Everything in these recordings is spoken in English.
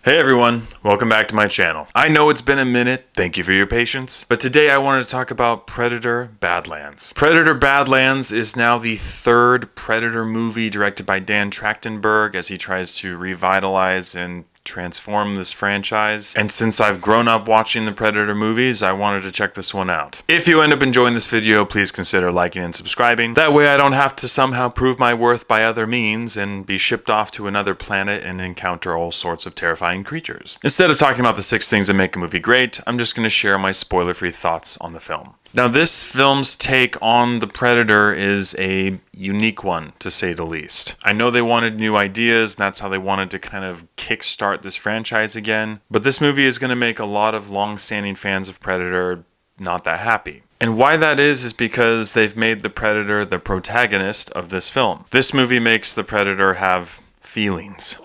Hey everyone, welcome back to my channel. I know it's been a minute, thank you for your patience, but today I wanted to talk about Predator Badlands. Predator Badlands is now the third Predator movie directed by Dan Trachtenberg as he tries to revitalize and transform this franchise. And since I've grown up watching the Predator movies, I wanted to check this one out. If you end up enjoying this video, please consider liking and subscribing. That way I don't have to somehow prove my worth by other means and be shipped off to another planet and encounter all sorts of terrifying creatures. Instead of talking about the 6 things that make a movie great, I'm just going to share my spoiler-free thoughts on the film. Now, this film's take on the Predator is a unique one, to say the least. I know they wanted new ideas, and that's how they wanted to kind of kickstart this franchise again, but this movie is going to make a lot of long-standing fans of Predator not that happy. And why that is because they've made the Predator the protagonist of this film. This movie makes the Predator have feelings.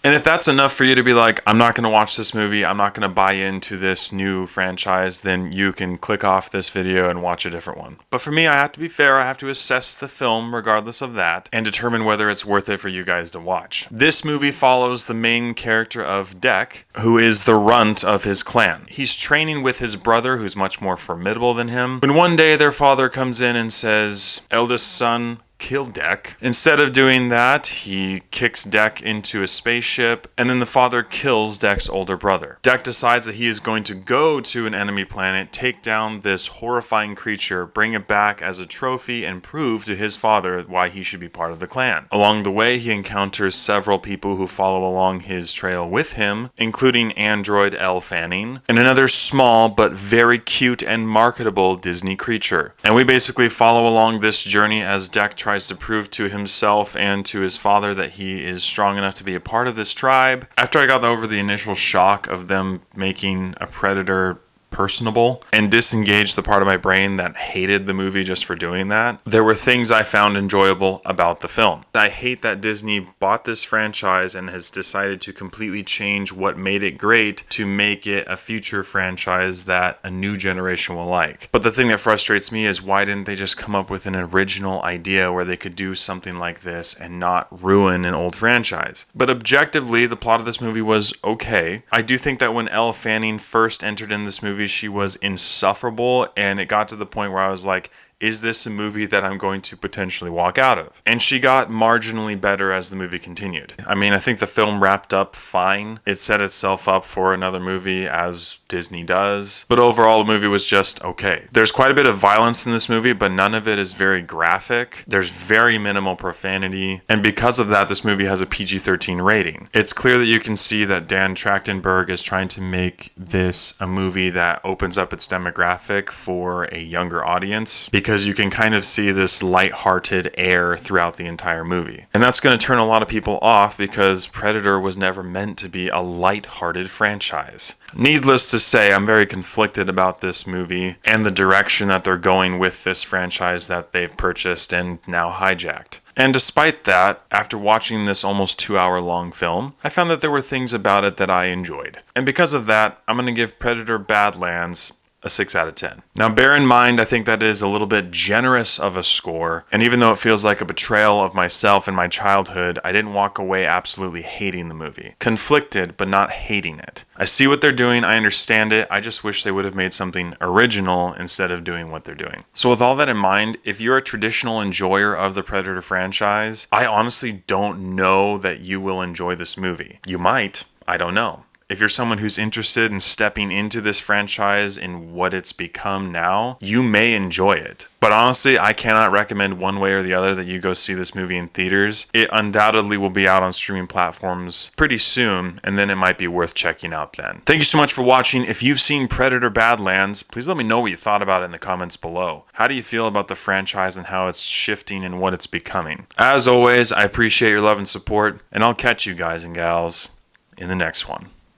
And if that's enough for you to be like, I'm not going to watch this movie, I'm not going to buy into this new franchise, then you can click off this video and watch a different one. But for me, I have to be fair, I have to assess the film regardless of that and determine whether it's worth it for you guys to watch. This movie follows the main character of Deck, who is the runt of his clan. He's training with his brother, who's much more formidable than him, when one day their father comes in and says, "Eldest son, kill Deck." Instead of doing that, he kicks Deck into a spaceship, and then the father kills Deck's older brother. Deck decides that he is going to go to an enemy planet, take down this horrifying creature, bring it back as a trophy, and prove to his father why he should be part of the clan. Along the way, he encounters several people who follow along his trail with him, including android Elle Fanning, and another small but very cute and marketable Disney creature. And we basically follow along this journey as Deck tries to prove to himself and to his father that he is strong enough to be a part of this tribe. After I got over the initial shock of them making a Predator personable and disengaged the part of my brain that hated the movie just for doing that, there were things I found enjoyable about the film. I hate that Disney bought this franchise and has decided to completely change what made it great to make it a future franchise that a new generation will like. But the thing that frustrates me is, why didn't they just come up with an original idea where they could do something like this and not ruin an old franchise? But objectively, the plot of this movie was okay. I do think that when Elle Fanning first entered in this movie, she was insufferable, and it got to the point where I was like, is this a movie that I'm going to potentially walk out of? And she got marginally better as the movie continued. I mean, I think the film wrapped up fine. It set itself up for another movie, as Disney does. But overall, the movie was just okay. There's quite a bit of violence in this movie, but none of it is very graphic. There's very minimal profanity. And because of that, this movie has a PG-13 rating. It's clear that you can see that Dan Trachtenberg is trying to make this a movie that opens up its demographic for a younger audience, because you can kind of see this light-hearted air throughout the entire movie. And that's going to turn a lot of people off because Predator was never meant to be a light-hearted franchise. Needless to say, I'm very conflicted about this movie and the direction that they're going with this franchise that they've purchased and now hijacked. And despite that, after watching this almost 2-hour-long film, I found that there were things about it that I enjoyed. And because of that, I'm going to give Predator Badlands a 6 out of 10. Now, bear in mind, I think that is a little bit generous of a score, and even though it feels like a betrayal of myself and my childhood, I didn't walk away absolutely hating the movie. Conflicted, but not hating it. I see what they're doing, I understand it, I just wish they would have made something original instead of doing what they're doing. So with all that in mind, if you're a traditional enjoyer of the Predator franchise, I honestly don't know that you will enjoy this movie. You might, I don't know. If you're someone who's interested in stepping into this franchise and what it's become now, you may enjoy it. But honestly, I cannot recommend one way or the other that you go see this movie in theaters. It undoubtedly will be out on streaming platforms pretty soon, and then it might be worth checking out then. Thank you so much for watching. If you've seen Predator Badlands, please let me know what you thought about it in the comments below. How do you feel about the franchise and how it's shifting and what it's becoming? As always, I appreciate your love and support, and I'll catch you guys and gals in the next one.